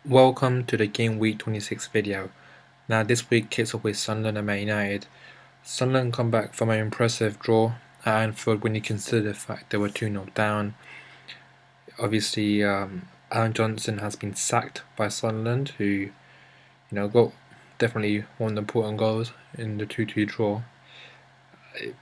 Welcome to the Game Week 26 video. Now this week kicks off with Sunderland and Man United. Sunderland come back from an impressive draw at Anfield when you consider the fact they were 2-0 down. Obviously, Alan Johnson has been sacked by Sunderland, who got definitely one of the important goals in the 2-2 draw.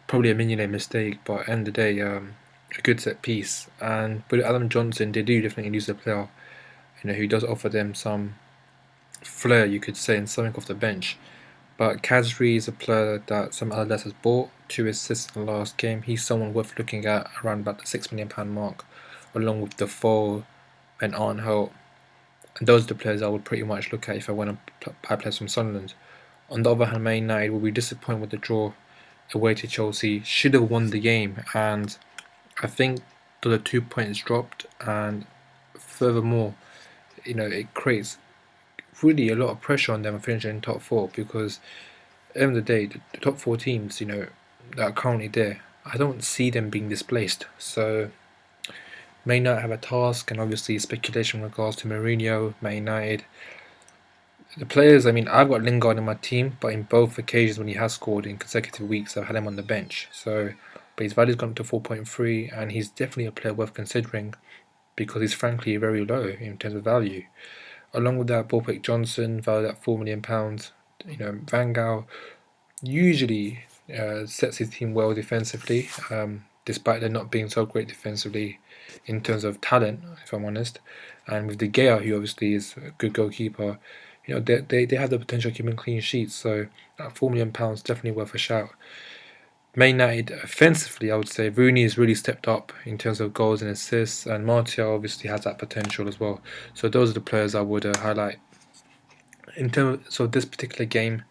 Probably a millionaire mistake, but at the end of the day, a good set piece. And with Alan Johnson, they do definitely lose a player, who does offer them some flair, you could say, and something off the bench. But Kazri is a player that some Aladdin has bought, 2 assists in the last game. He's someone worth looking at around about the £6 million mark, along with Defoe and Arnholt. And those are the players I would pretty much look at if I want to buy players from Sunderland. On the other hand, Man United will be disappointed with the draw away to Chelsea. Should have won the game, and I think the 2 points dropped, and furthermore, it creates really a lot of pressure on them finishing in top 4, because at the end of the day, the top 4 teams, that are currently there, I don't see them being displaced. So may not have a task, and obviously speculation in regards to Mourinho, Man United. The players, I've got Lingard in my team, but in both occasions when he has scored in consecutive weeks, I've had him on the bench. So, but his value's gone up to 4.3, and he's definitely a player worth considering because he's frankly very low in terms of value. Along with that, Borpick Johnson, valued at £4 million. Van Gaal usually sets his team well defensively, despite them not being so great defensively in terms of talent, if I'm honest. And with De Gea, who obviously is a good goalkeeper, they have the potential of keeping clean sheets. So at £4 million, definitely worth a shout. Man United offensively, I would say Rooney has really stepped up in terms of goals and assists, and Martial obviously has that potential as well. So those are the players I would highlight. In terms of this particular game,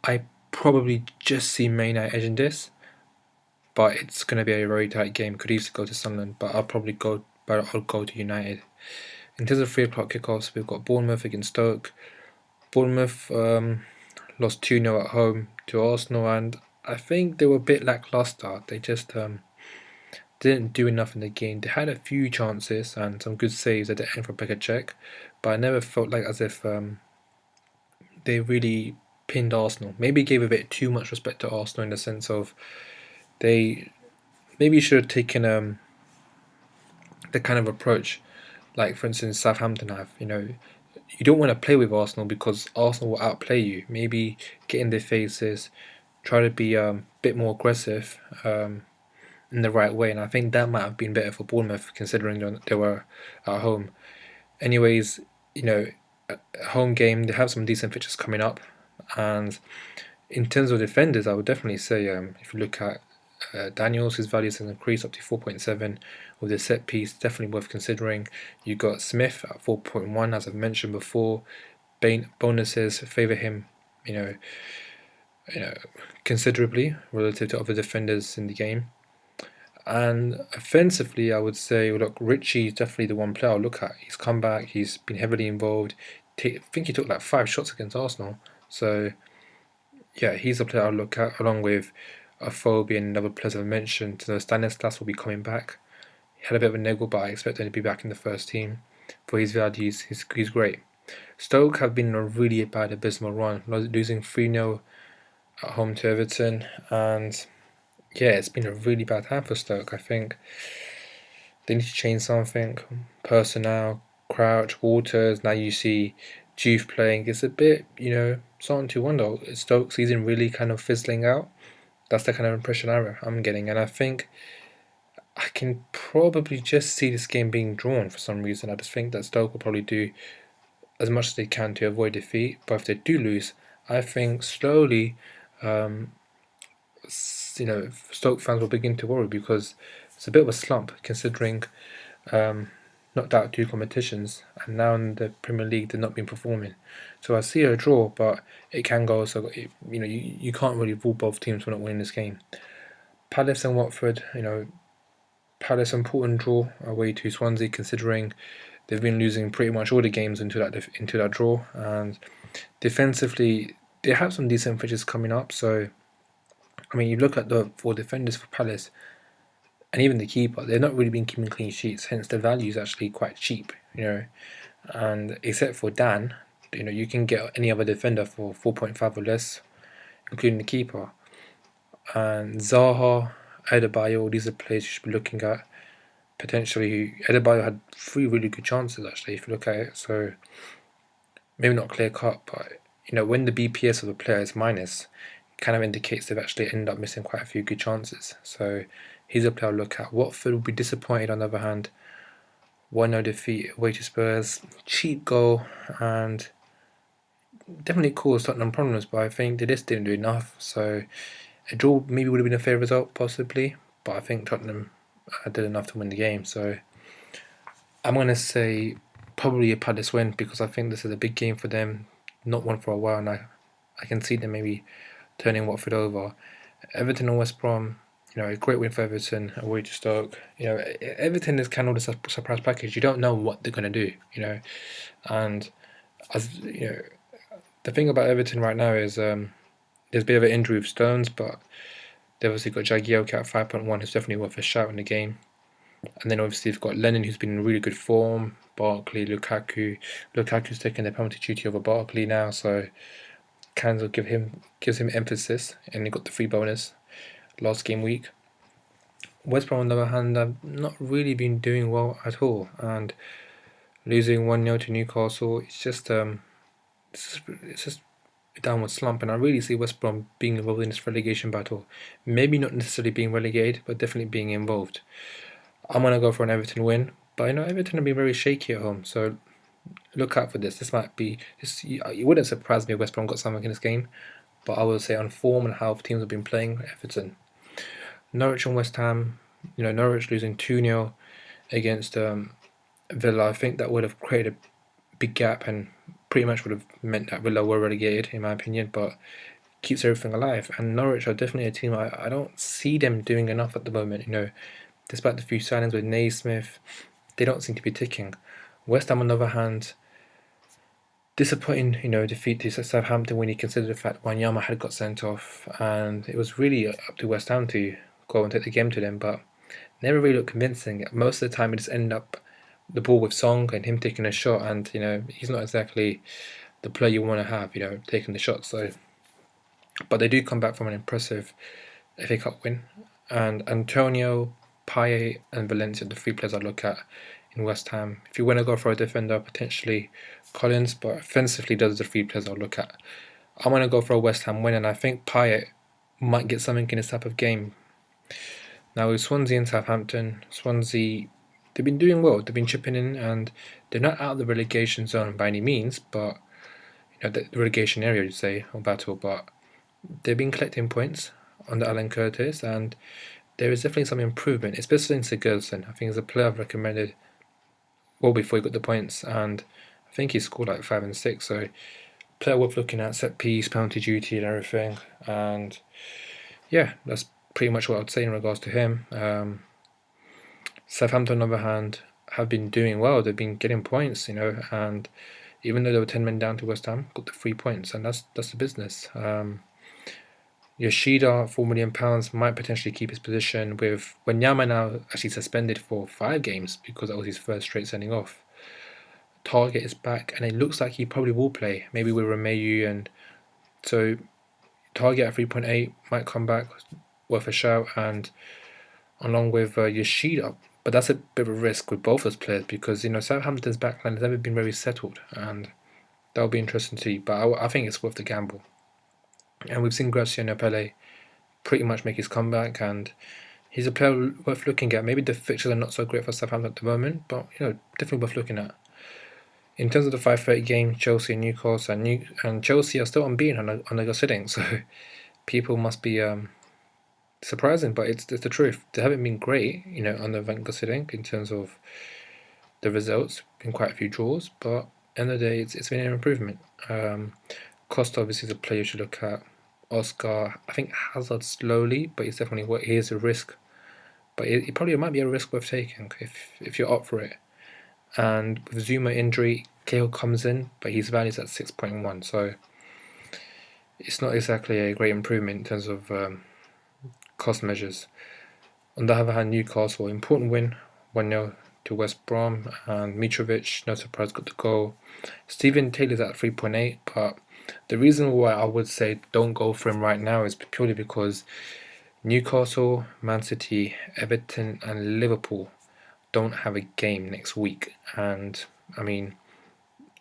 I probably just see Man United edging this, but it's going to be a very tight game. Could easily go to Sunderland, but I'll go to United. In terms of 3 o'clock kickoffs, we've got Bournemouth against Stoke. Bournemouth lost 2-0 at home to Arsenal, and I think they were a bit lackluster. They just didn't do enough in the game. They had a few chances and some good saves at the end for Bekacek, but I never felt like as if they really pinned Arsenal. Maybe gave a bit too much respect to Arsenal in the sense of they maybe should have taken the kind of approach like, for instance, Southampton have. You don't want to play with Arsenal because Arsenal will outplay you. Maybe get in their faces, try to be a bit more aggressive in the right way, and I think that might have been better for Bournemouth considering they were at home. Anyways, a home game, they have some decent fixtures coming up, and in terms of defenders, I would definitely say if you look at Daniels, his value has increased up to 4.7 with a set piece, definitely worth considering. You got Smith at 4.1, as I've mentioned before. Bonuses favour him, considerably relative to other defenders in the game. And offensively, I would say, look, Richie is definitely the one player I'll look at. He's come back, he's been heavily involved. I think he took like 5 shots against Arsenal. So, yeah, he's a player I'll look at, along with Phobia and another players I've mentioned. So Stanislas will be coming back. He had a bit of a niggle, but I expect him to be back in the first team. For his values, he's great. Stoke have been in a really bad, abysmal run, losing 3-0 at home to Everton, and yeah, it's been a really bad time for Stoke. I think they need to change something. Personnel, Crouch, Waters, now you see Juve playing. It's a bit, starting to wonder, is Stoke season really kind of fizzling out? That's the kind of impression I'm getting, and I think I can probably just see this game being drawn for some reason. I just think that Stoke will probably do as much as they can to avoid defeat, but if they do lose, I think slowly Stoke fans will begin to worry because it's a bit of a slump considering knocked out 2 competitions, and now in the Premier League they're not been performing. So I see a draw, but it can go. So you can't really rule both teams for not winning this game. Palace and Watford, Palace important draw away to Swansea, considering they've been losing pretty much all the games into that draw, and defensively they have some decent fixtures coming up. So you look at the 4 defenders for Palace, and even the keeper, they're not really been keeping clean sheets, hence the value is actually quite cheap. and except for Dan, you can get any other defender for 4.5 or less, including the keeper. And Zaha, Adebayo, these are players you should be looking at. Potentially, Adebayo had 3 really good chances actually, if you look at it. So maybe not clear cut, but when the BPS of a player is minus, it kind of indicates they've actually ended up missing quite a few good chances. So he's a player I'll look at. Watford will be disappointed on the other hand. 1-0 defeat away to Spurs, cheap goal, and definitely caused Tottenham problems, but I think they just didn't do enough. So a draw maybe would have been a fair result, possibly, but I think Tottenham did enough to win the game. So I'm going to say probably a Palace win, because I think this is a big game for them, not one for a while, and I can see them maybe turning Watford over. Everton and West Brom, a great win for Everton away to Stoke. Everton is kind of the surprise package. You don't know what they're going to do, and as the thing about Everton right now is there's a bit of an injury with Stones, but they've obviously got Jagielka at 5.1, who's definitely worth a shout in the game. And then obviously they've got Lennon, who's been in really good form. Barkley, Lukaku. Lukaku's taking the penalty duty over Barkley now, so kind of gives him emphasis, and he got the free bonus last game week. West Brom, on the other hand, have not really been doing well at all, and losing 1-0 to Newcastle, it's just a downward slump, and I really see West Brom being involved in this relegation battle. Maybe not necessarily being relegated, but definitely being involved. I'm going to go for an Everton win, but Everton have been very shaky at home, so look out for this. This might be, it wouldn't surprise me if West Brom got something in this game, but I will say on form and how teams have been playing, Everton. Norwich and West Ham, Norwich losing 2-0 against Villa. I think that would have created a big gap and pretty much would have meant that Villa were relegated, in my opinion, but keeps everything alive. And Norwich are definitely a team I don't see them doing enough at the moment, despite the few signings with Naismith, they don't seem to be ticking. West Ham, on the other hand, disappointing, defeat to Southampton when you consider the fact Wanyama had got sent off, and it was really up to West Ham to go and take the game to them, but never really looked convincing. Most of the time, it just ended up the ball with Song and him taking a shot, and he's not exactly the player you want to have, taking the shot. So, but they do come back from an impressive FA Cup win, and Antonio, Payet, and Valencia, the 3 players I look at in West Ham. If you want to go for a defender, potentially Collins, but offensively, those are the 3 players I'll look at. I'm going to go for a West Ham win, and I think Payet might get something in this type of game. Now with Swansea and Southampton, Swansea, they've been doing well. They've been chipping in, and they're not out of the relegation zone by any means, but the relegation area, you'd say, or battle. But they've been collecting points under Alan Curtis, and there is definitely some improvement, especially in Sigurdsson. I think he's a player I've recommended well before he got the points, and I think he scored like 5 and 6. So player worth looking at, set piece, penalty duty, and everything. And yeah, that's pretty much what I'd say in regards to him. Southampton, on the other hand, have been doing well. They've been getting points, and even though they were 10 men down to West Ham, got the 3 points, and that's the business. Yoshida, £4 million, might potentially keep his position, with Wanyama now actually suspended for 5 games because that was his first straight sending off. Target is back, and it looks like he probably will play, maybe with Romeyu, and so Target at 3.8 might come back, worth a shout, and along with Yoshida. But that's a bit of a risk with both those players because Southampton's backline has never been very settled, and that'll be interesting to see. But I think it's worth the gamble. And we've seen Graziano Pelle pretty much make his comeback, and he's a player worth looking at. Maybe the fixtures are not so great for Southampton at the moment, but definitely worth looking at. In terms of the 5:30 game, Chelsea and Newcastle, and Chelsea are still unbeaten on their sitting, so people must be surprising, but it's the truth. They haven't been great, on the Wenger sitting in terms of the results. Been quite a few draws, but end of the day, it's been an improvement. Costa obviously is a player you should look at. Oscar, I think Hazard slowly, but he's definitely he is a risk. But it probably might be a risk worth taking if you're up for it. And with Zuma injury, Cahill comes in, but his value is at 6.1, so it's not exactly a great improvement in terms of cost measures. On the other hand, Newcastle, important win, 1-0 to West Brom, and Mitrovic, no surprise, got the goal. Steven Taylor's at 3.8, but the reason why I would say don't go for him right now is purely because Newcastle, Man City, Everton, and Liverpool don't have a game next week, and I mean,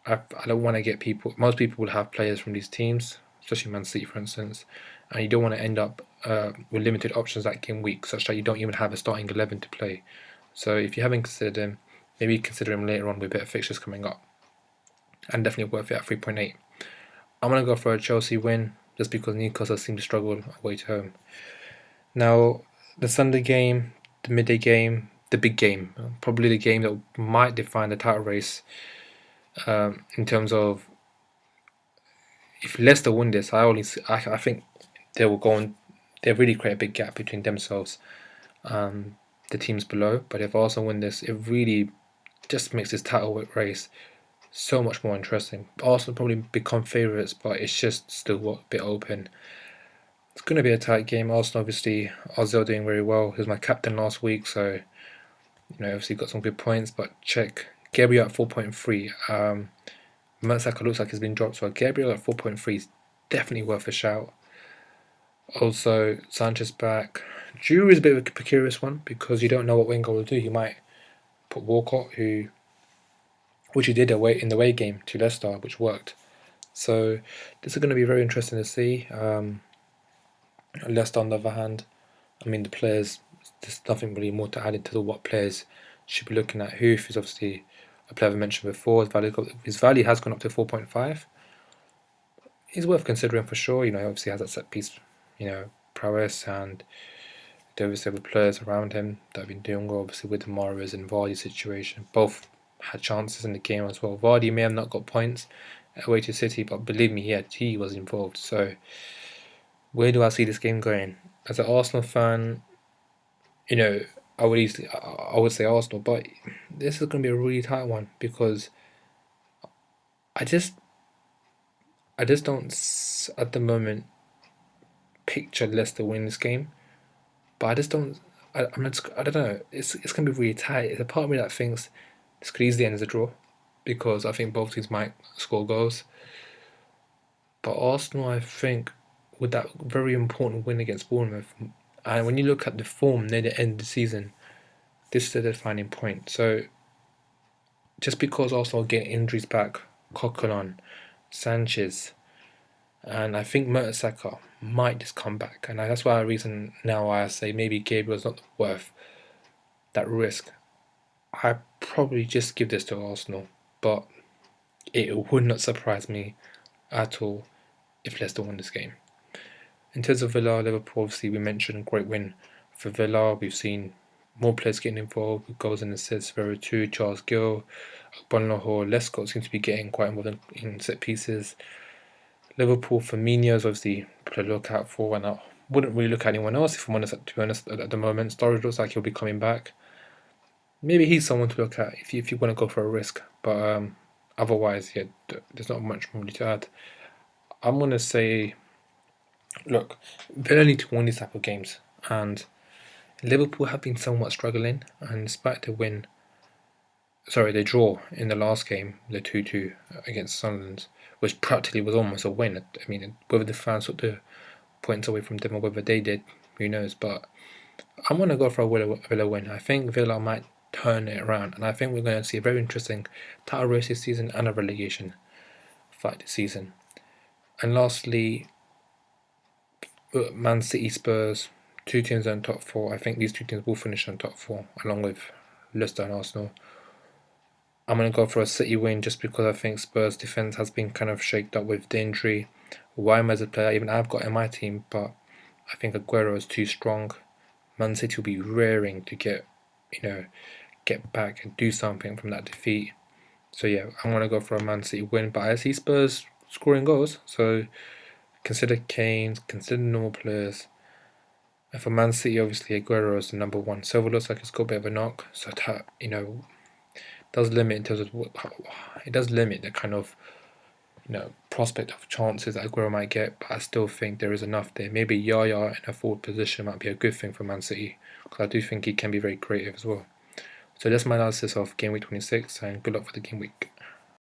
I don't want to get people. Most people will have players from these teams, especially Man City, for instance, and you don't want to end up with limited options that game week, such that you don't even have a starting 11 to play. So if you haven't considered him, maybe consider him later on with better fixtures coming up, and definitely worth it at 3.8. I'm gonna go for a Chelsea win just because Newcastle seem to struggle away to home. Now, the Sunday game, the midday game, the big game, probably the game that might define the title race. In terms of if Leicester win this, I think they will go on. They really create a big gap between themselves, the teams below. But if Arsenal win this, it really just makes this title race so much more interesting. Arsenal probably become favourites, but it's just still a bit open. It's going to be a tight game. Arsenal, obviously, Ozil doing very well. He was my captain last week, so obviously got some good points. But check Gabriel at 4.3. Mertesacker looks like he's been dropped, so Gabriel at 4.3 is definitely worth a shout. Also, Sanchez back. Drew is a bit of a precarious one because you don't know what Wenger will do. He might put Walcott, which he did in the away game to Leicester, which worked. So this is going to be very interesting to see. Leicester, on the other hand, I mean the players. There's nothing really more to add into what players should be looking at. Hoof is obviously a player I mentioned before. His value has gone up to 4.5. He's worth considering for sure. He obviously has that set piece, prowess, and there obviously have players around him that have been doing well. Obviously with the Mahrez and Vardy situation, both had chances in the game as well. Vardy may have not got points away to City, but believe me, he was involved. So where do I see this game going? As an Arsenal fan, I would say Arsenal, but this is going to be a really tight one because I just don't at the moment picture Leicester win this game. But I just don't. I don't know. It's going to be really tight. There's a part of me that thinks this could easily end as a draw because I think both teams might score goals. But Arsenal, I think, with that very important win against Bournemouth, and when you look at the form near the end of the season, this is the defining point. So, just because Arsenal get injuries back, Coquelin, Sanchez, and I think Mertesacker might just come back, and that's why I say maybe Gabriel's not worth that risk. I probably just give this to Arsenal, but it would not surprise me at all if Leicester won this game. In terms of Villa, Liverpool, obviously we mentioned a great win for Villa. We've seen more players getting involved with goals and assists. Vera 2, Charles Gill, Bonloho, Lescott seems to be getting quite involved in set pieces. Liverpool, Firmino's obviously put a look out for, and I wouldn't really look at anyone else if I'm honest. To be honest, at the moment, Storage looks like he'll be coming back. Maybe he's someone to look at if you want to go for a risk, but otherwise, there's not much more to add. I'm gonna say, look, Villa need to win these type of games, and Liverpool have been somewhat struggling, and despite the draw in the last game, the 2-2 against Sunderland, which practically was almost a win. I mean, whether the fans took the points away from them or whether they did, who knows. But I'm going to go for a Villa win. I think Villa might turn it around, and I think we're going to see a very interesting title race this season and a relegation fight this season. And lastly, Man City, Spurs, two teams on top four. I think these two teams will finish on top four, along with Leicester and Arsenal. I'm going to go for a City win just because I think Spurs' defence has been kind of shaked up with the injury. Wyman as a player, even I've got in my team, but I think Aguero is too strong. Man City will be raring to get back and do something from that defeat. So yeah, I'm going to go for a Man City win, but I see Spurs scoring goals, so consider Kane, consider normal players. And for Man City, obviously Aguero is the number one. Silva looks like it's got a bit of a knock, so that, does limit in terms of it does limit the kind of prospect of chances that Aguero might get, but I still think there is enough there. Maybe Yaya in a forward position might be a good thing for Man City because I do think he can be very creative as well. So that's my analysis of Game Week 26, and good luck for the Game Week.